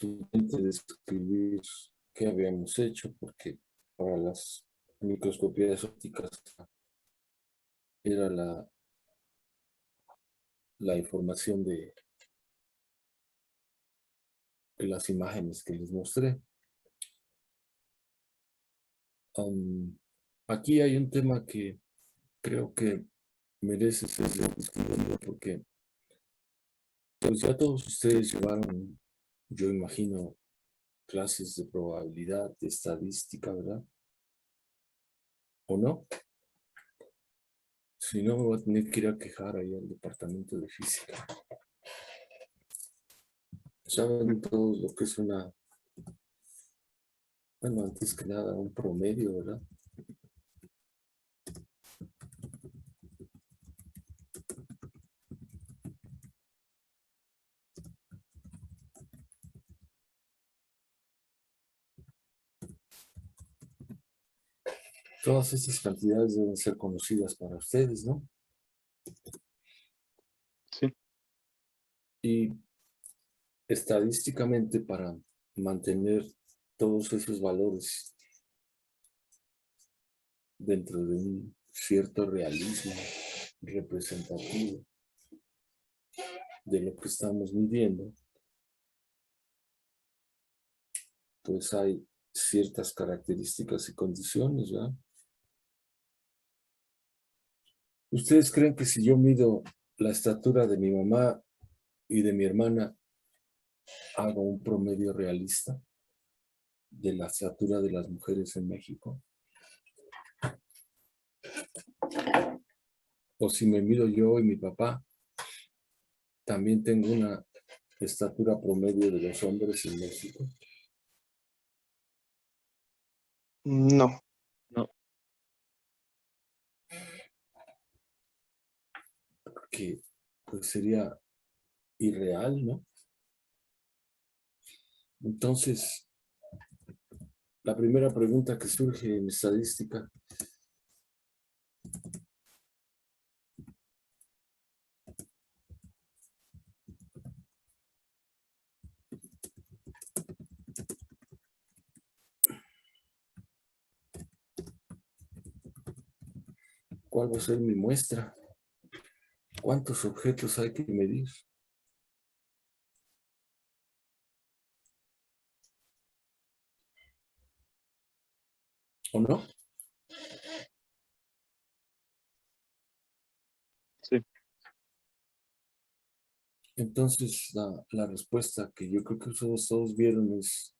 suficiente describir qué habíamos hecho, porque para las microscopías ópticas era la información de las imágenes que les mostré. Aquí hay un tema que creo que merece ser discutido porque pues ya todos ustedes llevaron, yo imagino, clases de probabilidad, de estadística, ¿verdad? ¿O no? Si no, me voy a tener que ir a quejar ahí al departamento de física. Saben todos lo que es bueno, antes que nada, un promedio, ¿verdad? Todas estas cantidades deben ser conocidas para ustedes, ¿no? Sí. Y estadísticamente, para mantener todos esos valores dentro de un cierto realismo representativo de lo que estamos midiendo, pues hay ciertas características y condiciones, ¿verdad? ¿Ustedes creen que si yo mido la estatura de mi mamá y de mi hermana, hago un promedio realista de la estatura de las mujeres en México? O si me mido yo y mi papá, también tengo una estatura promedio de los hombres en México. No. Que pues sería irreal, ¿no? Entonces, la primera pregunta que surge en estadística, ¿cuál va a ser mi muestra? ¿Cuántos objetos hay que medir? ¿O no? Sí. Entonces, la respuesta que yo creo que ustedes todos vieron es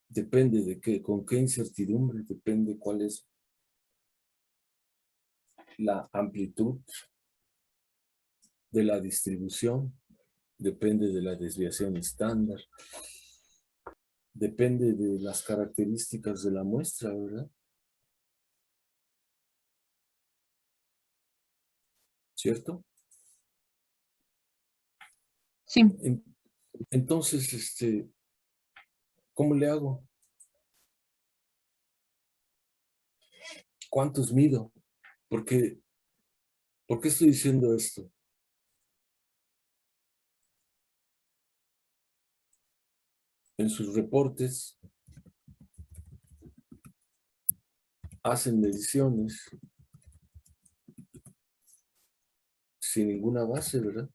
depende de qué, con qué incertidumbre, depende cuál es la amplitud de la distribución, depende de la desviación estándar, depende de las características de la muestra, ¿verdad? ¿Cierto? Sí. Entonces, ¿cómo le hago? ¿Cuántos mido? ¿Por qué estoy diciendo esto? En sus reportes hacen mediciones sin ninguna base, ¿verdad?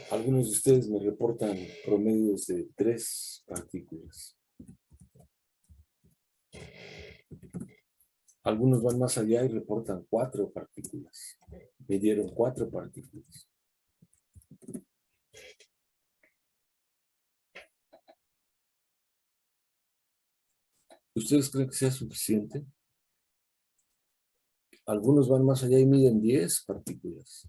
Algunos de ustedes me reportan promedios de 3 partículas. Algunos van más allá y reportan 4 partículas. Midieron 4 partículas. ¿Ustedes creen que sea suficiente? Algunos van más allá y miden 10 partículas.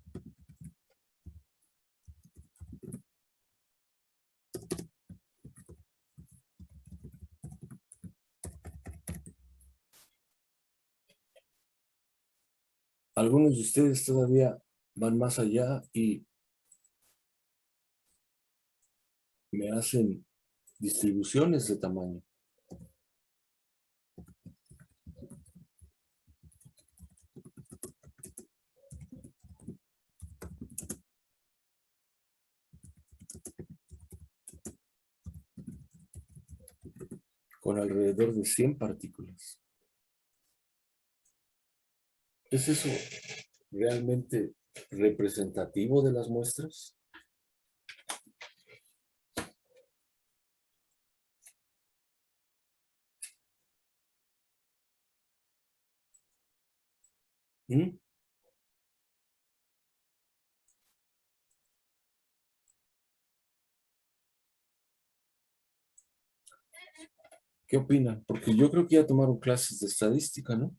Algunos de ustedes todavía van más allá y me hacen distribuciones de tamaño. Con alrededor de 100 partículas. ¿Es eso realmente representativo de las muestras? ¿Mm? ¿Qué opinan? Porque yo creo que ya tomaron clases de estadística, ¿no?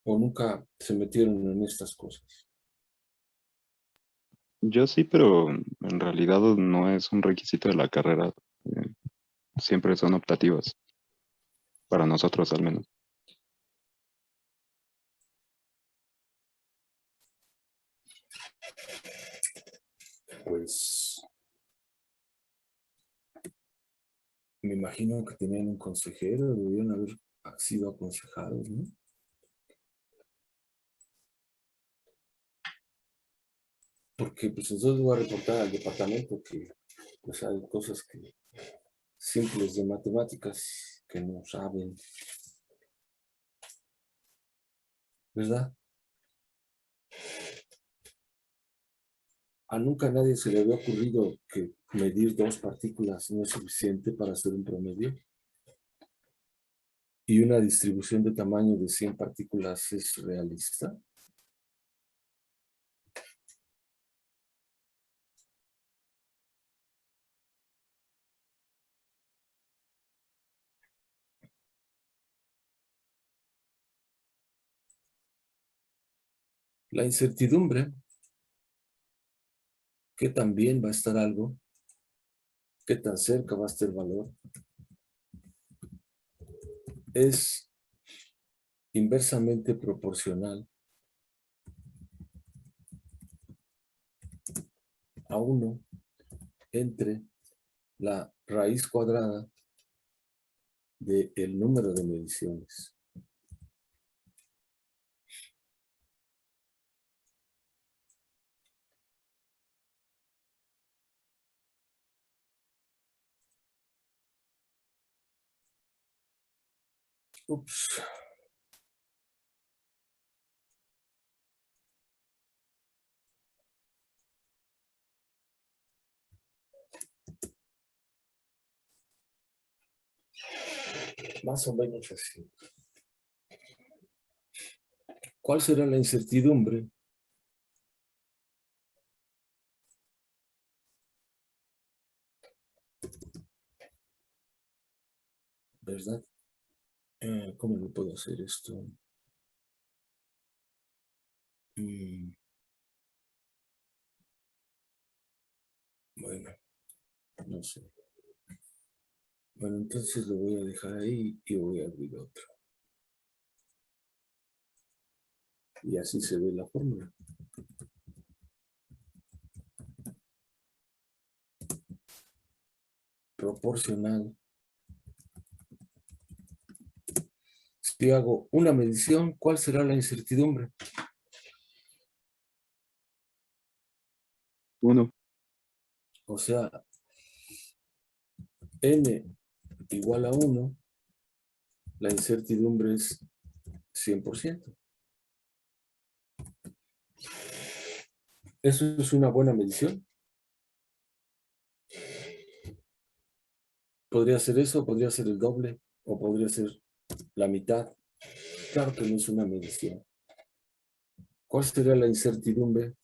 O nunca se metieron en estas cosas. Yo sí, pero en realidad no es un requisito de la carrera. eh, Siempre son optativas, para nosotros al menos. Pues me imagino que tenían un consejero, debían haber sido aconsejados, ¿no? Porque pues entonces voy a reportar al departamento que pues hay cosas que simples de matemáticas que no saben, ¿verdad? A nunca a nadie se le había ocurrido que medir dos partículas no es suficiente para hacer un promedio y una distribución de tamaño de 100 partículas es realista. La incertidumbre, qué tan bien va a estar algo, qué tan cerca va a estar el valor, es inversamente proporcional a 1 entre la raíz cuadrada del número de mediciones. Ups. Más o menos así. ¿Cuál será la incertidumbre? ¿Verdad? ¿Cómo le puedo hacer esto? Mm, bueno, no sé. Bueno, entonces lo voy a dejar ahí y voy a abrir otro. Y así se ve la fórmula. Proporcional. Si hago una medición, ¿cuál será la incertidumbre? 1. O sea, n igual a 1, la incertidumbre es 100%. ¿Eso es una buena medición? Podría ser eso, podría ser el doble, o podría ser la mitad. Claro que no es una medición. ¿Cuál sería la incertidumbre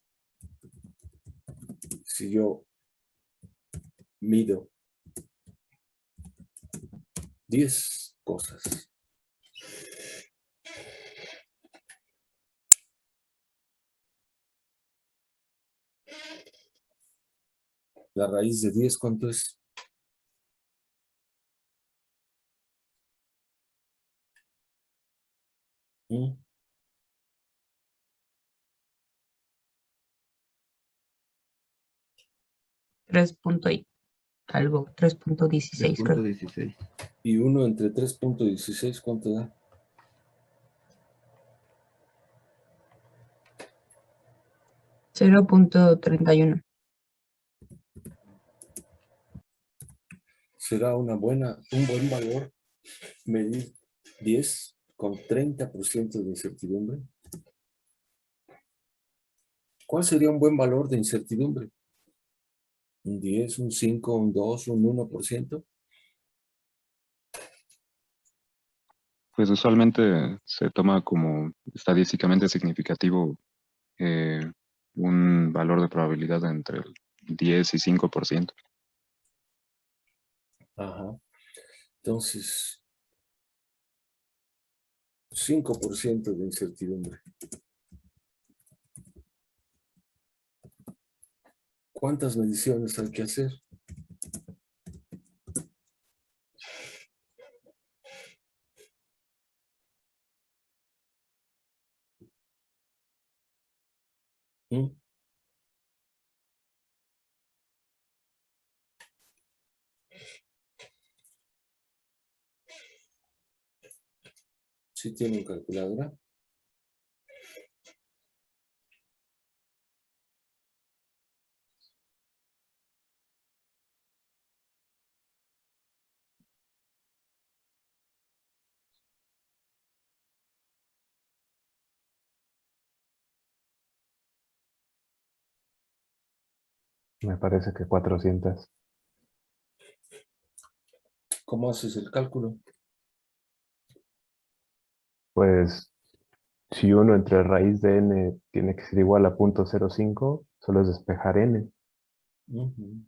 si yo mido 10 cosas? La raíz de 10, ¿cuánto es? ¿Mm? 3 punto y algo, 3.16 creo. 3.16. Y 1 entre 3.16, ¿cuánto da? $0.31. ¿Será un buen valor medir 10 con 30% de incertidumbre? ¿Cuál sería un buen valor de incertidumbre? ¿Un 10, un 5, un 2, un 1%? Pues usualmente se toma como estadísticamente significativo un valor de probabilidad entre el 10 y 5%. Ajá. Entonces, 5% de incertidumbre. ¿Cuántas mediciones hay que hacer? ¿Mm? ¿Sí tienen calculadora? Me parece que 400. ¿Cómo haces el cálculo? Pues si 1 entre raíz de n tiene que ser igual a 0.05, solo es despejar n. Ujú.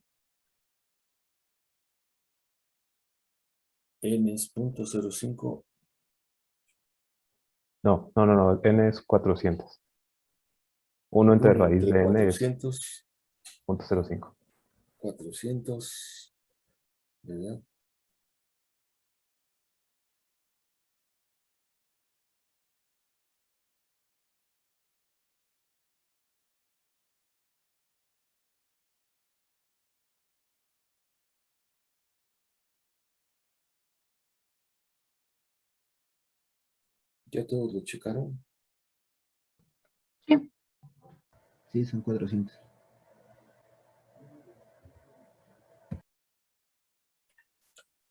N es 0.05. No, n es 400. 1 entre 1 raíz entre de n es 400, 0.05. 400, ¿verdad? ¿Ya todos lo checaron? Sí. Sí, son 400.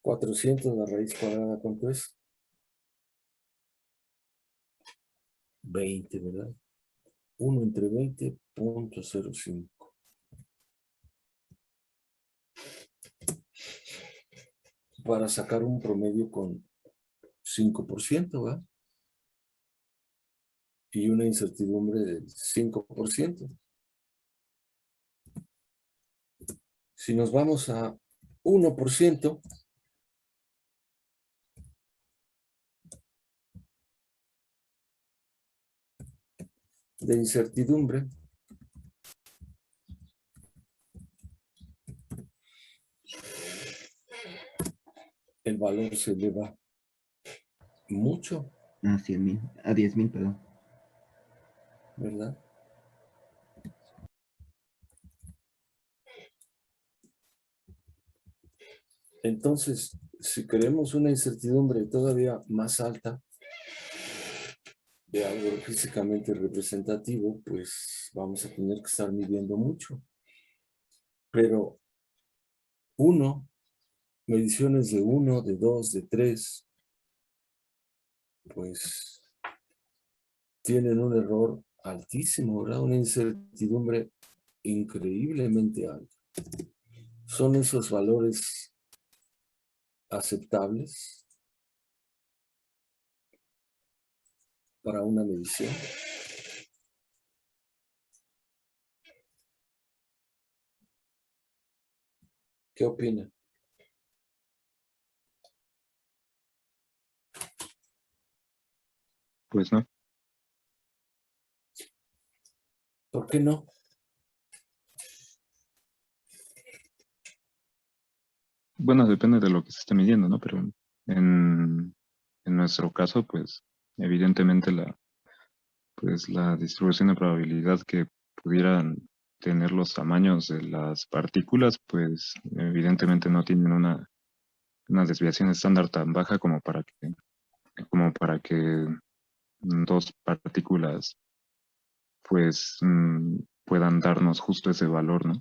400 la raíz cuadrada, ¿cuánto es? 20, ¿verdad? 1 entre 20, 0.05. Para sacar un promedio con 5%, ¿verdad? Y una incertidumbre del 5%. Si nos vamos a 1%, de incertidumbre, el valor se eleva mucho, A 100,000. A 10,000, perdón. ¿verdad? Entonces, si queremos una incertidumbre todavía más alta de algo físicamente representativo, pues vamos a tener que estar midiendo mucho. Pero mediciones de 1, de 2, de 3, pues tienen un error altísimo, ¿verdad? Una incertidumbre increíblemente alta. Son esos valores aceptables para una medición. ¿Qué opina? Pues no. ¿Por qué no? Bueno, depende de lo que se esté midiendo, ¿no? Pero en nuestro caso, pues evidentemente la distribución de probabilidad que pudieran tener los tamaños de las partículas, pues evidentemente no tienen una desviación estándar tan baja como para que dos partículas pues puedan darnos justo ese valor, ¿no?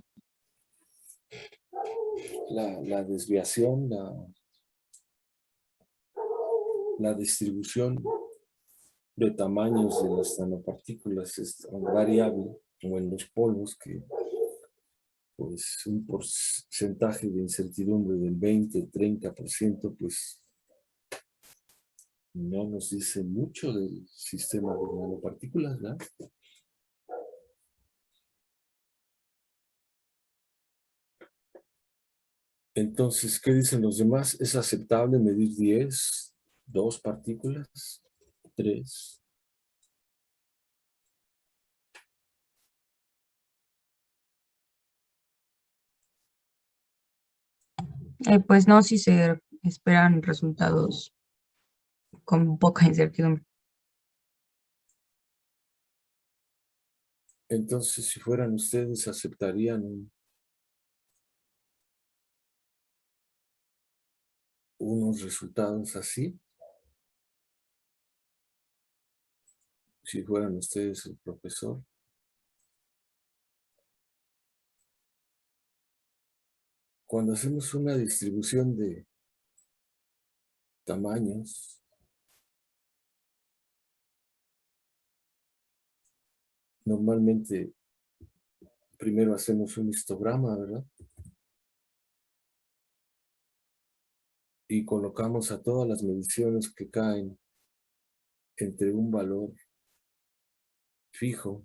La desviación, la distribución de tamaños de las nanopartículas es variable, como en los polvos, que pues un porcentaje de incertidumbre del 20-30%, pues no nos dice mucho del sistema de nanopartículas, ¿verdad? Entonces, ¿qué dicen los demás? ¿Es aceptable medir 10, 2 partículas, 3? Pues no, si se esperan resultados con poca incertidumbre. Entonces, si fueran ustedes, ¿aceptarían unos resultados así? Si fueran ustedes el profesor. Cuando hacemos una distribución de tamaños, normalmente primero hacemos un histograma, ¿verdad? Y colocamos a todas las mediciones que caen entre un valor fijo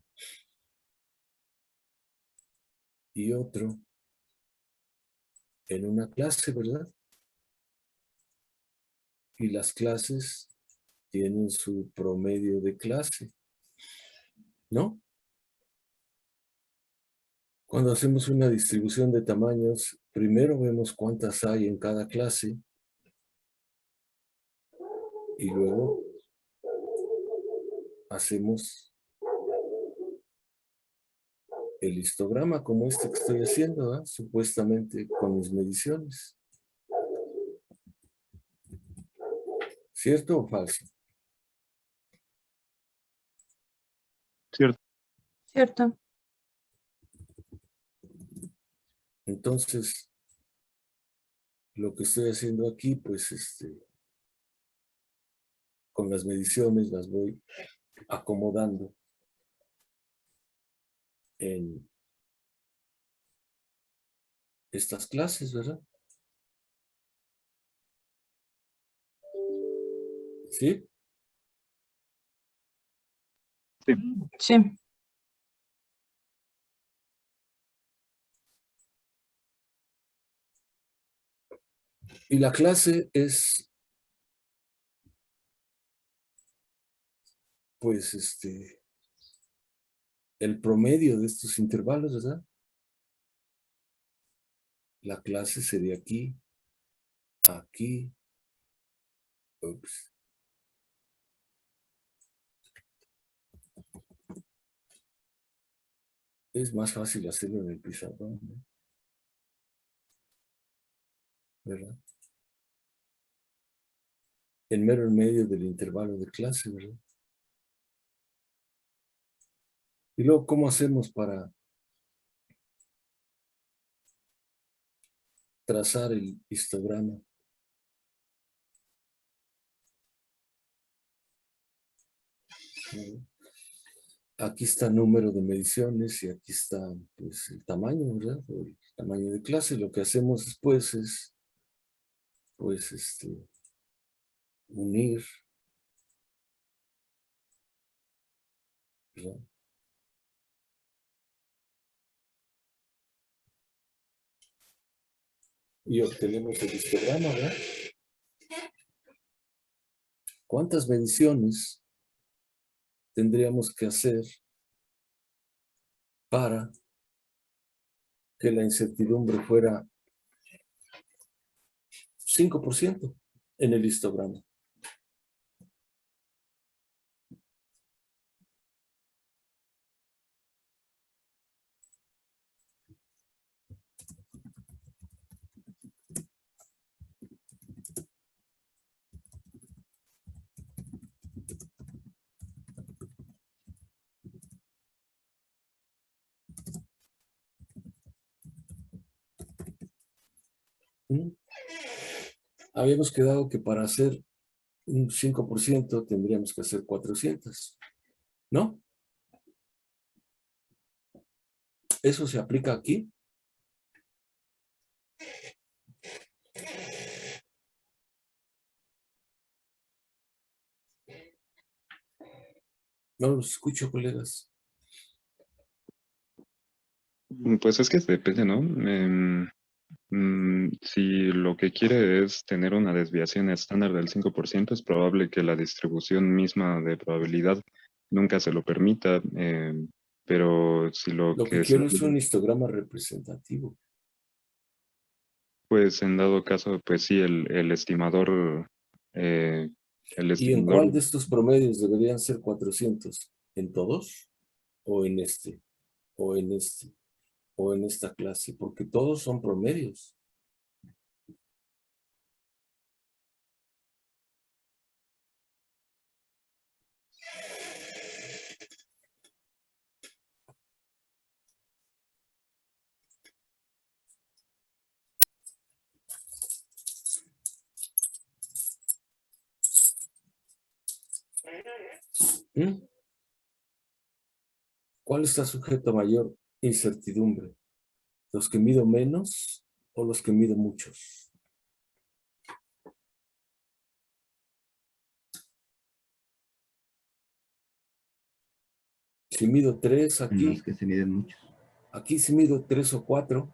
y otro en una clase, ¿verdad? Y las clases tienen su promedio de clase, ¿no? Cuando hacemos una distribución de tamaños, primero vemos cuántas hay en cada clase y luego hacemos el histograma como este que estoy haciendo, ¿verdad? Supuestamente con mis mediciones. ¿Cierto o falso? Cierto. ¿Cierto? Entonces, lo que estoy haciendo aquí, pues, con las mediciones las voy acomodando en estas clases, ¿verdad? ¿Sí? Sí. Sí. Y la clase es, pues, el promedio de estos intervalos, ¿verdad? La clase sería aquí, aquí, ups. Es más fácil hacerlo en el pizarrón, ¿no? ¿Verdad? En mero en medio del intervalo de clase, ¿verdad? Y luego, ¿cómo hacemos para trazar el histograma? ¿Verdad? Aquí está el número de mediciones y aquí está, pues, el tamaño, ¿verdad? El tamaño de clase. Lo que hacemos después es, pues, unir, ¿verdad? Y obtenemos el histograma, ¿verdad? ¿Cuántas mediciones tendríamos que hacer para que la incertidumbre fuera 5% en el histograma? ¿Mm? Habíamos quedado que para hacer un 5% tendríamos que hacer 400, ¿no? ¿Eso se aplica aquí? No los escucho, colegas. Pues es que depende, ¿no? Si lo que quiere es tener una desviación estándar del 5%, es probable que la distribución misma de probabilidad nunca se lo permita, pero si lo Lo que que se quiero es quiere, un histograma representativo. pues en dado caso, pues sí, el estimador, eh, el ¿Y en estimador, cuál de estos promedios deberían ser 400? ¿En todos? ¿O en este? ¿O en este? ¿O en esta clase? Porque todos son promedios. ¿Mm? ¿Cuál está sujeto a mayor incertidumbre? ¿Los que mido menos o los que mido muchos? Si mido 3 En los aquí, que se miden muchos. aquí si mido 3 o 4,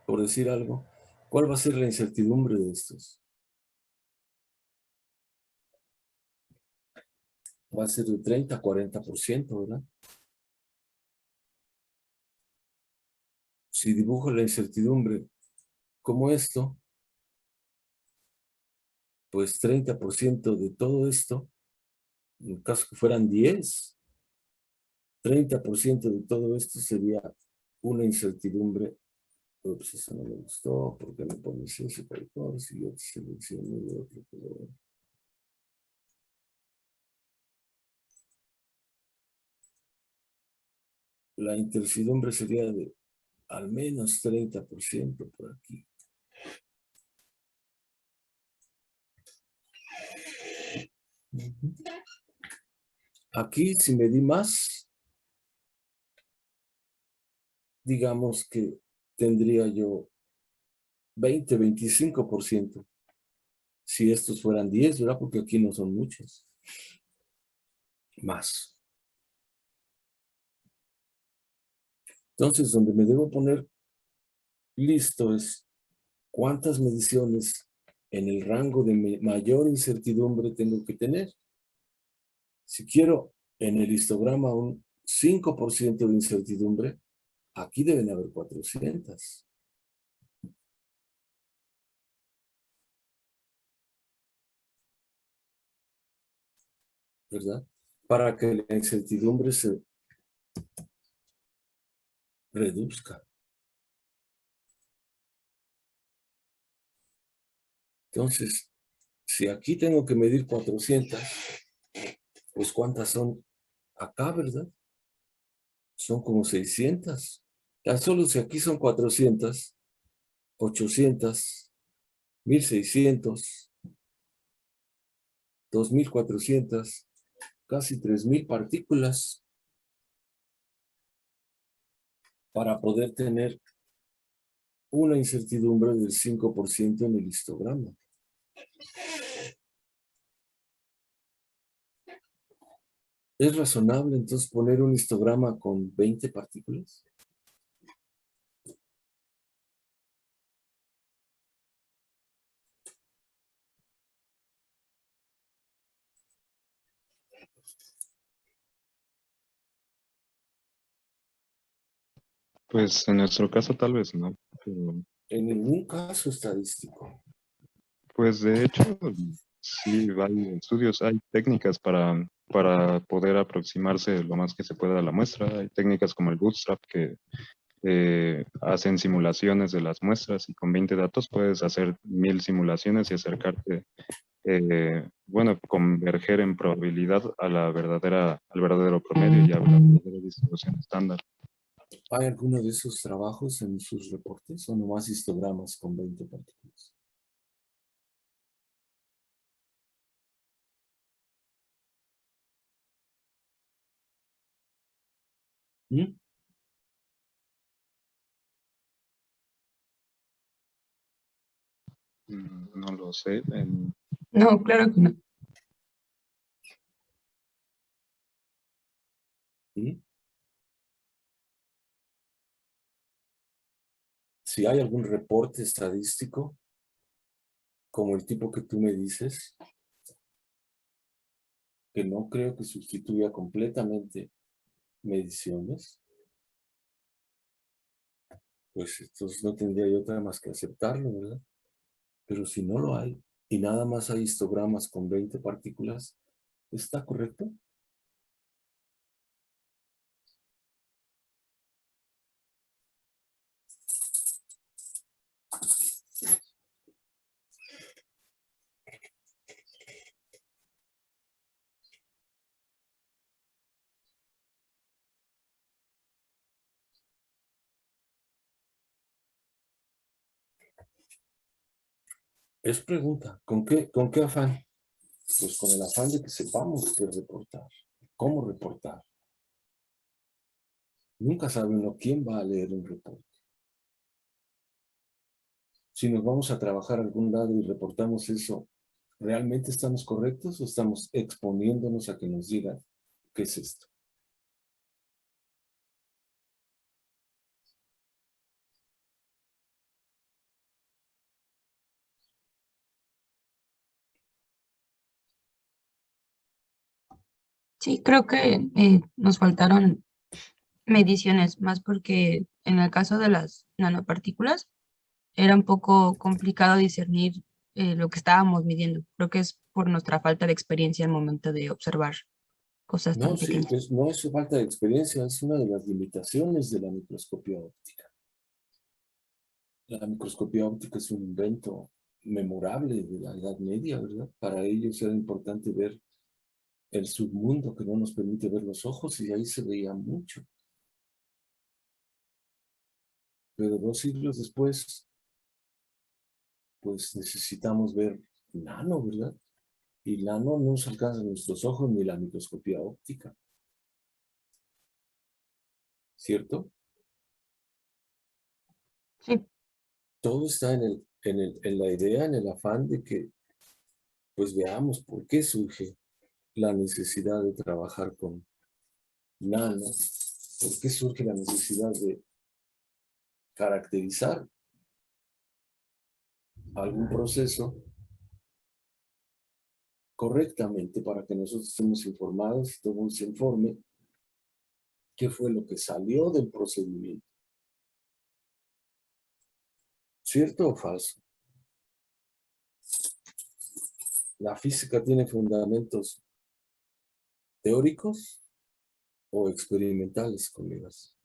por decir algo, ¿cuál va a ser la incertidumbre de estos? Va a ser de 30 a 40%, ¿verdad? Si dibujo la incertidumbre como esto, pues 30% de todo esto, en caso que fueran 10, 30% de todo esto sería una incertidumbre. Ups, eso no me gustó, porque me pones ese color, si yo te selecciono de otro color. La incertidumbre sería de al menos 30% por aquí. Aquí, si me di más, digamos que tendría yo 20, 25%. Si estos fueran 10, ¿verdad? Porque aquí no son muchos. Más. Entonces, donde me debo poner listo es cuántas mediciones en el rango de mayor incertidumbre tengo que tener. Si quiero en el histograma un 5% de incertidumbre, aquí deben haber 400. ¿Verdad? Para que la incertidumbre se reduzca. Entonces, si aquí tengo que medir 400, pues ¿cuántas son acá, verdad? Son como 600. Tan solo si aquí son 400, 800, 1600, 2400, casi 3000 partículas para poder tener una incertidumbre del 5% en el histograma. ¿Es razonable entonces poner un histograma con 20 partículas? pues en nuestro caso tal vez no, pero En ningún caso estadístico. pues de hecho sí hay estudios, hay técnicas para poder aproximarse lo más que se pueda a la muestra, hay técnicas como el Bootstrap que hacen simulaciones de las muestras y con 20 datos puedes hacer 1000 simulaciones y acercarte, bueno, converger en probabilidad a al verdadero promedio y a la verdadera distribución estándar. ¿Hay alguno de esos trabajos en sus reportes o nomás histogramas con 20 partículas? ¿Mm? No lo sé. No, claro que no. ¿Mm? Si hay algún reporte estadístico, como el tipo que tú me dices, que no creo que sustituya completamente mediciones, pues entonces no tendría yo otra más que aceptarlo, ¿verdad? Pero si no lo hay, y nada más hay histogramas con 20 partículas, ¿está correcto? Es pregunta, con qué afán? Pues con el afán de que sepamos qué reportar, cómo reportar. Nunca sabe uno quién va a leer un reporte. Si nos vamos a trabajar a algún lado y reportamos eso, ¿realmente estamos correctos o estamos exponiéndonos a que nos digan qué es esto? Sí, creo que nos faltaron mediciones, más porque en el caso de las nanopartículas era un poco complicado discernir lo que estábamos midiendo. Creo que es por nuestra falta de experiencia al momento de observar cosas No, tan sí, pequeñas. no es falta de experiencia, es una de las limitaciones de la microscopía óptica. La microscopía óptica es un invento memorable de la Edad Media, ¿verdad? Para ellos era importante ver el submundo que no nos permite ver los ojos y ahí se veía mucho. Pero 2 siglos después, pues necesitamos ver nano, ¿verdad? Y nano no nos alcanza a nuestros ojos ni la microscopía óptica, ¿cierto? Sí, Todo está en la idea, en el afán de que pues veamos por qué surge la necesidad de trabajar con nano, por qué surge la necesidad de caracterizar algún proceso correctamente para que nosotros estemos informados y todo el mundo se informe qué fue lo que salió del procedimiento. ¿Cierto o falso? ¿La física tiene fundamentos teóricos o experimentales, colegas?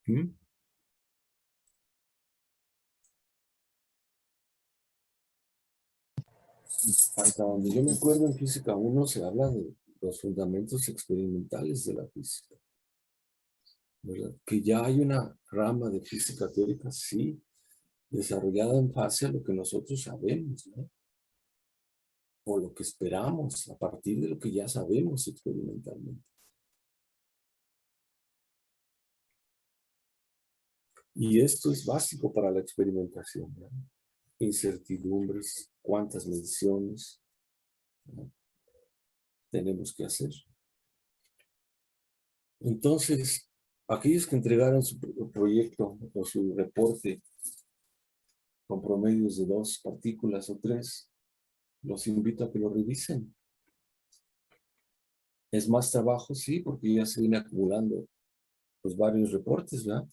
¿Mm? Hasta donde yo me acuerdo en física 1 se habla de los fundamentos experimentales de la física, ¿verdad? Que ya hay una rama de física teórica, sí, desarrollada en base a lo que nosotros sabemos, ¿no? O lo que esperamos a partir de lo que ya sabemos experimentalmente. Y esto es básico para la experimentación, ¿no? Incertidumbres, cuántas mediciones, ¿no?, tenemos que hacer. Entonces, aquellos que entregaron su proyecto o su reporte con promedios de 2 partículas o 3, los invito a que lo revisen. Es más trabajo, sí, porque ya se viene acumulando pues varios reportes, ¿verdad?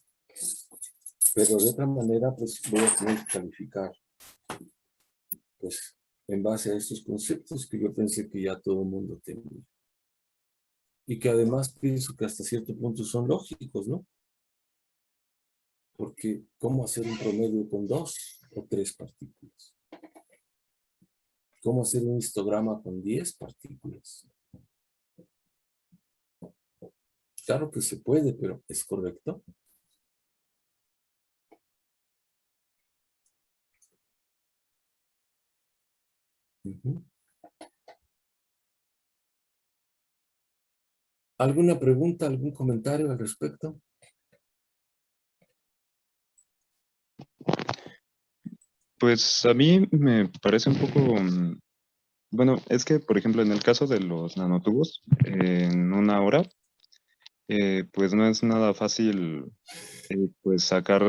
Pero de otra manera, pues voy a tener que calificar, pues, en base a estos conceptos que yo pensé que ya todo el mundo tenía. Y que además pienso que hasta cierto punto son lógicos, ¿no? Porque, ¿cómo hacer un promedio con 2 o 3 partículas? cómo hacer un histograma con 10 partículas. Claro que se puede, pero ¿es correcto? Ujú. ¿Alguna pregunta, algún comentario al respecto? Pues a mí me parece un poco, bueno, es que, por ejemplo, en el caso de los nanotubos, en una hora, pues no es nada fácil pues sacar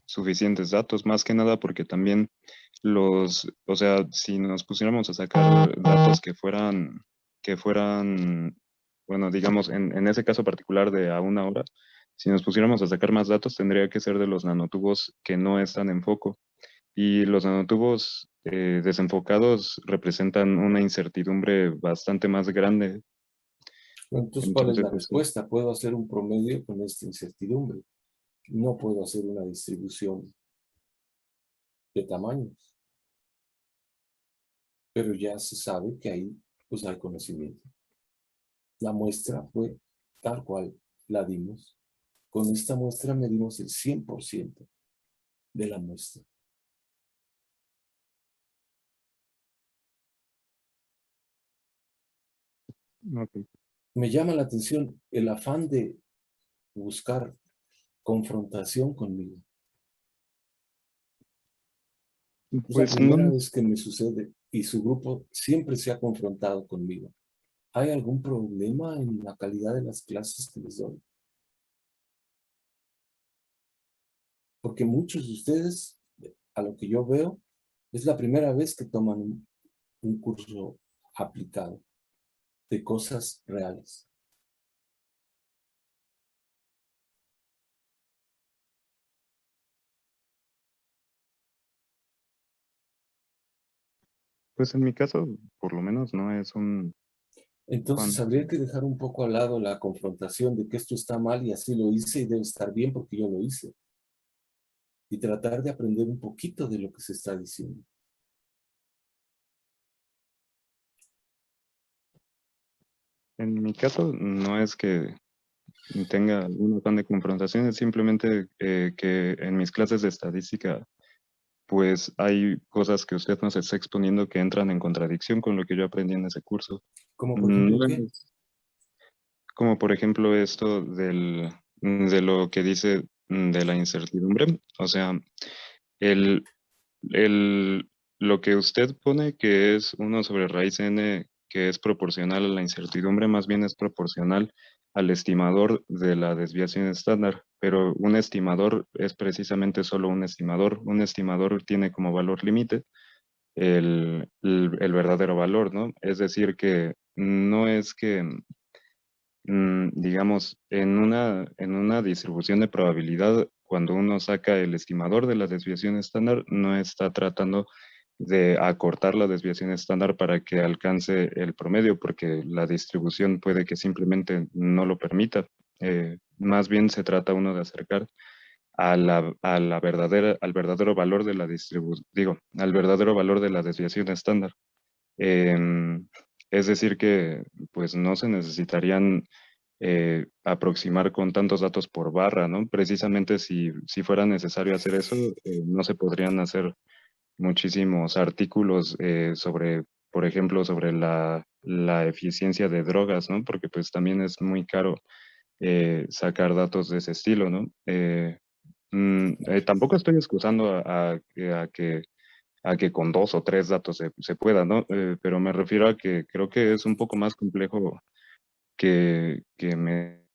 suficientes datos, más que nada porque también o sea, si nos pusiéramos a sacar datos que fueran, bueno, digamos, en ese caso particular de a una hora, si nos pusiéramos a sacar más datos, tendría que ser de los nanotubos que no están en foco. Y los nanotubos desenfocados representan una incertidumbre bastante más grande. Entonces, ¿cuál es Entonces, la respuesta? Puedo hacer un promedio con esta incertidumbre. No puedo hacer una distribución de tamaños, pero ya se sabe que ahí pues hay conocimiento. La muestra fue tal cual la dimos. Con esta muestra medimos el 100% de la muestra. ok. Me llama la atención el afán de buscar confrontación conmigo. Es la Pues no, primera vez que me sucede y su grupo siempre se ha confrontado conmigo. ¿Hay algún problema en la calidad de las clases que les doy? Porque muchos de ustedes, a lo que yo veo, es la primera vez que toman un curso aplicado de cosas reales. pues en mi caso, por lo menos, no es un... Entonces habría que dejar un poco al lado la confrontación de que esto está mal y así lo hice y debe estar bien porque yo lo hice. Y tratar de aprender un poquito de lo que se está diciendo. En mi caso, no es que tenga un afán de confrontación, es simplemente que en mis clases de estadística, pues hay cosas que usted nos está exponiendo que entran en contradicción con lo que yo aprendí en ese curso. Como por ejemplo, No ¿qué? es como por ejemplo esto de lo que dice de la incertidumbre. O sea, el, el, lo que usted pone que es 1/raíz n, que es proporcional a la incertidumbre, más bien es proporcional al estimador de la desviación estándar, pero un estimador es precisamente solo un estimador. Un estimador tiene como valor límite el verdadero valor, ¿no? Es decir, que no es que, digamos, en una distribución de probabilidad, cuando uno saca el estimador de la desviación estándar, no está tratando de acortar la desviación estándar para que alcance el promedio, porque la distribución puede que simplemente no lo permita. Más bien se trata uno de acercar al verdadero valor de la al verdadero valor de la desviación estándar. Es decir que pues no se necesitarían aproximar con tantos datos por barra, ¿no? Precisamente si fuera necesario hacer eso, no se podrían hacer muchísimos artículos sobre, por ejemplo, sobre la eficiencia de drogas, ¿no? Porque pues también es muy caro sacar datos de ese estilo, ¿no? Tampoco estoy excusando a que con 2 o 3 datos se pueda, ¿no? Pero me refiero a que creo que es un poco más complejo que me